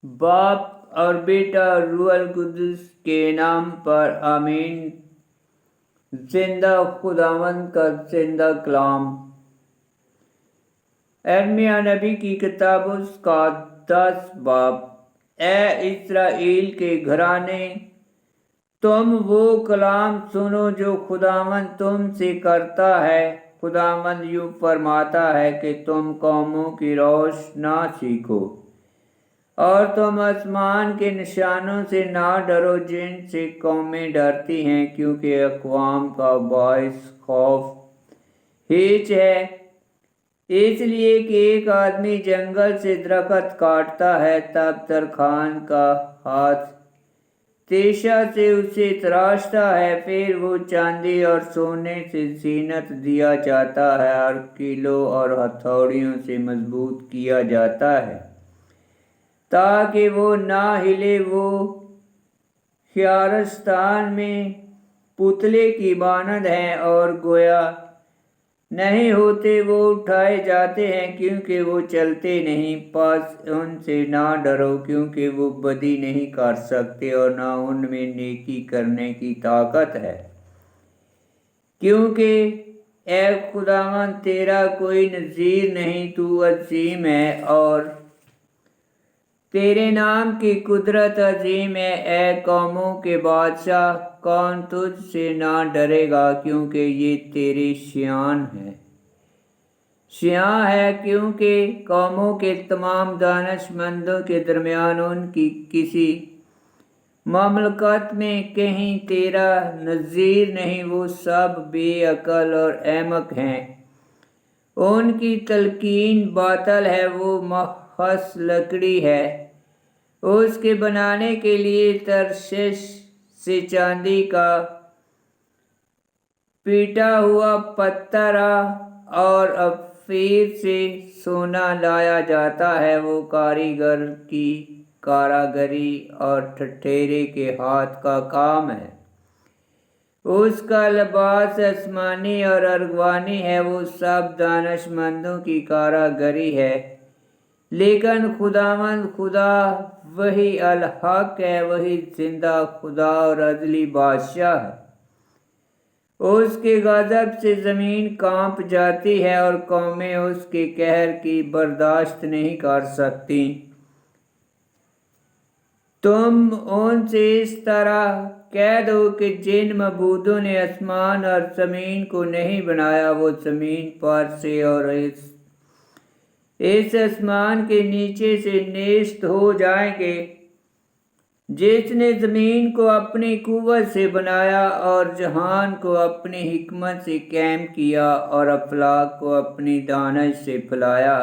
باپ اور بیٹا اور روح القدس کے نام پر آمین۔ زندہ خداوند کا زندہ کلام۔ ارمیہ نبی کی کتاب اس کا 10 باب۔ اے اسرائیل کے گھرانے، تم وہ کلام سنو جو خداوند تم سے کرتا ہے۔ خداوند یوں فرماتا ہے کہ تم قوموں کی روش نہ سیکھو، اور تم آسمان کے نشانوں سے نہ ڈرو جن سے قومیں ڈرتی ہیں، کیونکہ اقوام کا باعث خوف ہیچ ہے۔ اس لیے کہ ایک آدمی جنگل سے درخت کاٹتا ہے، تب ترکھان کا ہاتھ تیشہ سے اسے تراشتا ہے، پھر وہ چاندی اور سونے سے زینت دیا جاتا ہے اور کیلوں اور ہتھوڑیوں سے مضبوط کیا جاتا ہے تاکہ وہ نہ ہلے۔ وہ خیارستان میں پتلے کی مانند ہیں اور گویا نہیں ہوتے، وہ اٹھائے جاتے ہیں کیونکہ وہ چلتے نہیں۔ پس ان سے نہ ڈرو، کیونکہ وہ بدی نہیں کر سکتے اور نہ ان میں نیکی کرنے کی طاقت ہے، کیونکہ اے خداوند تیرا کوئی نظیر نہیں، تو عظیم ہے اور تیرے نام کی قدرت عظیم ہے۔ اے قوموں کے بادشاہ، کون تجھ سے نہ ڈرے گا، کیونکہ یہ تیری شان ہے۔ شان ہے کیونکہ قوموں کے تمام دانش مندوں کے درمیان ان کی کسی مملکت میں کہیں تیرا نظیر نہیں۔ وہ سب بے عقل اور احمق ہیں، ان کی تلقین باطل ہے، وہ محض لکڑی ہے، اس کے بنانے کے لیے ترشش سے چاندی کا پیٹا ہوا پتھر اور اوپھیر سے سونا لایا جاتا ہے۔ وہ کاریگر کی کاراگری اور ٹھٹھیرے کے ہاتھ کا کام ہے، اس کا لباس آسمانی اور ارغوانی ہے، وہ سب دانش مندوں کی کاراگری ہے۔ لیکن خداوند خدا وہی الحق ہے، وہی زندہ خدا اور عدلی بادشاہ ہے۔ اس کے غضب سے زمین کانپ جاتی ہے اور قومیں اس کے قہر کی برداشت نہیں کر سکتی۔ تم ان سے اس طرح کہہ دو کہ جن معبودوں نے آسمان اور زمین کو نہیں بنایا، وہ زمین پر سے اور اس آسمان کے نیچے سے نیست ہو جائیں گے۔ جس نے زمین کو اپنی قوت سے بنایا اور جہان کو اپنی حکمت سے قائم کیا اور افلاک کو اپنی دانش سے پھیلایا،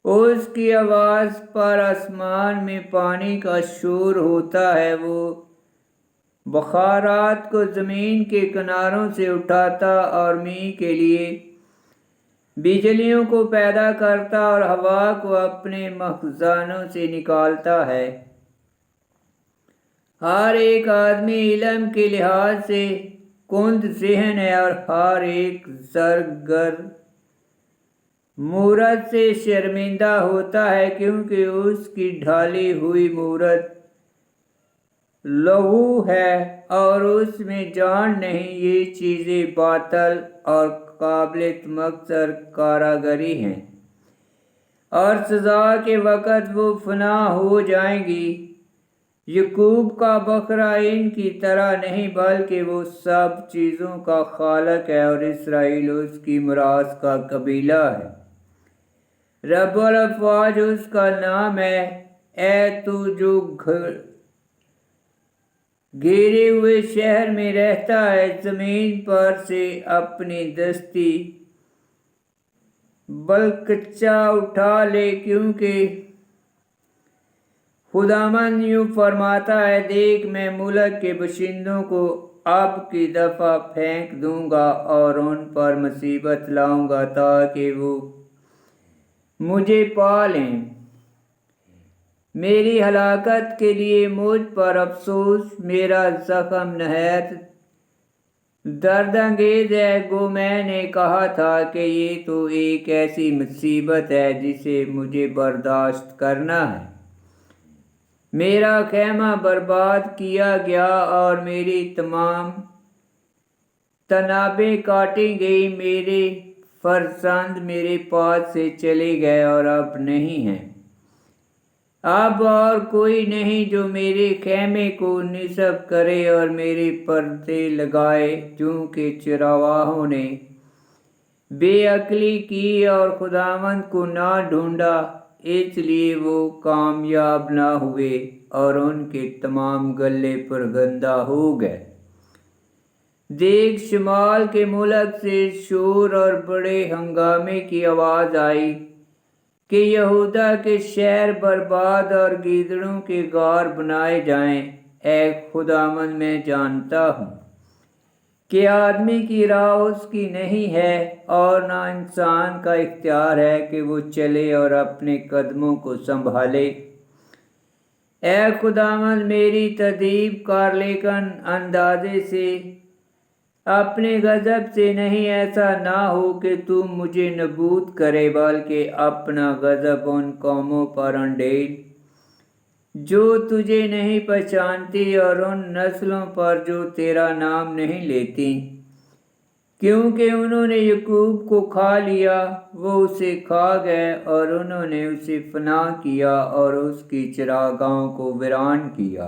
اس کی آواز پر آسمان میں پانی کا شور ہوتا ہے۔ وہ بخارات کو زمین کے کناروں سے اٹھاتا اور میںہ کے لیے بجلیوں کو پیدا کرتا اور ہوا کو اپنے مخزنوں سے نکالتا ہے۔ ہر ایک آدمی علم کے لحاظ سے کند ذہن ہے اور ہر ایک زرگر مورت سے شرمندہ ہوتا ہے، کیونکہ اس کی ڈھالی ہوئی مورت لہو ہے اور اس میں جان نہیں۔ یہ چیزیں باطل اور قابل مکر کاراگری ہیں، اور سزا کے وقت وہ فنا ہو جائیں گی۔ یعقوب کا بکرا ان کی طرح نہیں، بلکہ وہ سب چیزوں کا خالق ہے، اور اسرائیل اس کی میراث کا قبیلہ ہے۔ رب الافواج اس کا نام ہے۔ اے تو جو گھیرے ہوئے شہر میں رہتا ہے، زمین پر سے اپنی دستی بلکچہ اٹھا لے، کیونکہ خداوند یوں فرماتا ہے، دیکھ میں ملک کے باشندوں کو اب کی دفعہ پھینک دوں گا اور ان پر مصیبت لاؤں گا تاکہ وہ مجھے پا لیں۔ میری ہلاکت کے لیے مجھ پر افسوس، میرا زخم نہایت درد انگیز ہے۔ گو میں نے کہا تھا کہ یہ تو ایک ایسی مصیبت ہے جسے مجھے برداشت کرنا ہے۔ میرا خیمہ برباد کیا گیا اور میری تمام تنابیں کاٹی گئی، میرے فرزند میرے پاس سے چلے گئے اور اب نہیں ہیں۔ اب اور کوئی نہیں جو میرے خیمے کو نصب کرے اور میرے پردے لگائے، چونکہ چرواہوں نے بے عقلی کی اور خداوند کو نہ ڈھونڈا، اس لیے وہ کامیاب نہ ہوئے اور ان کے تمام گلے پرگندہ ہو گئے۔ دیکھ، شمال کے ملک سے شور اور بڑے ہنگامے کی آواز آئی کہ یہودا کے شہر برباد اور گیدڑوں کے غار بنائے جائیں۔ اے خداوند، میں جانتا ہوں کہ آدمی کی راہ اس کی نہیں ہے اور نہ انسان کا اختیار ہے کہ وہ چلے اور اپنے قدموں کو سنبھالے۔ اے خداوند، میری تدبیر کر، لیکن اندازے سے اپنے غضب سے نہیں، ایسا نہ ہو کہ تو مجھے نابود کرے، بلکہ اپنا غضب ان قوموں پر انڈیل جو تجھے نہیں پہچانتی اور ان نسلوں پر جو تیرا نام نہیں لیتی، کیونکہ انہوں نے یعقوب کو کھا لیا، وہ اسے کھا گئے اور انہوں نے اسے فنا کیا اور اس کی چراگاہوں کو ویران کیا۔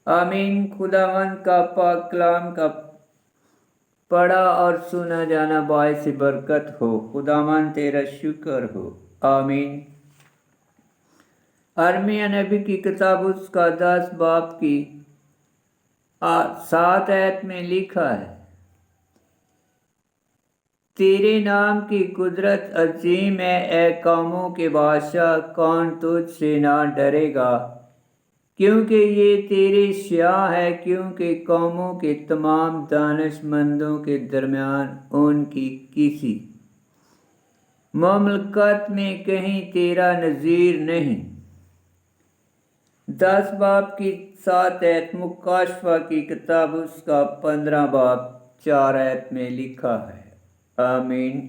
آمین۔ خداوند کا پاک کلام کا پڑھا اور سنا جانا باعث برکت ہو۔ خداوند تیرا شکر ہو۔ آمین۔ ارمیہ نبی کی کتاب اس کا 10 باب کی 7 آیت میں لکھا ہے، تیرے نام کی قدرت عظیم ہے، اے قوموں کے بادشاہ، کون تجھ سے نہ ڈرے گا؟ کیونکہ یہ تیرے سیاہ ہے، کیونکہ قوموں کے تمام دانش مندوں کے درمیان ان کی کسی مملکت میں کہیں تیرا نظیر نہیں۔ 10 باب کی 7 آیت مکاشفہ کی کتاب اس کا 15 باب 4 آیت میں لکھا ہے۔ آمین۔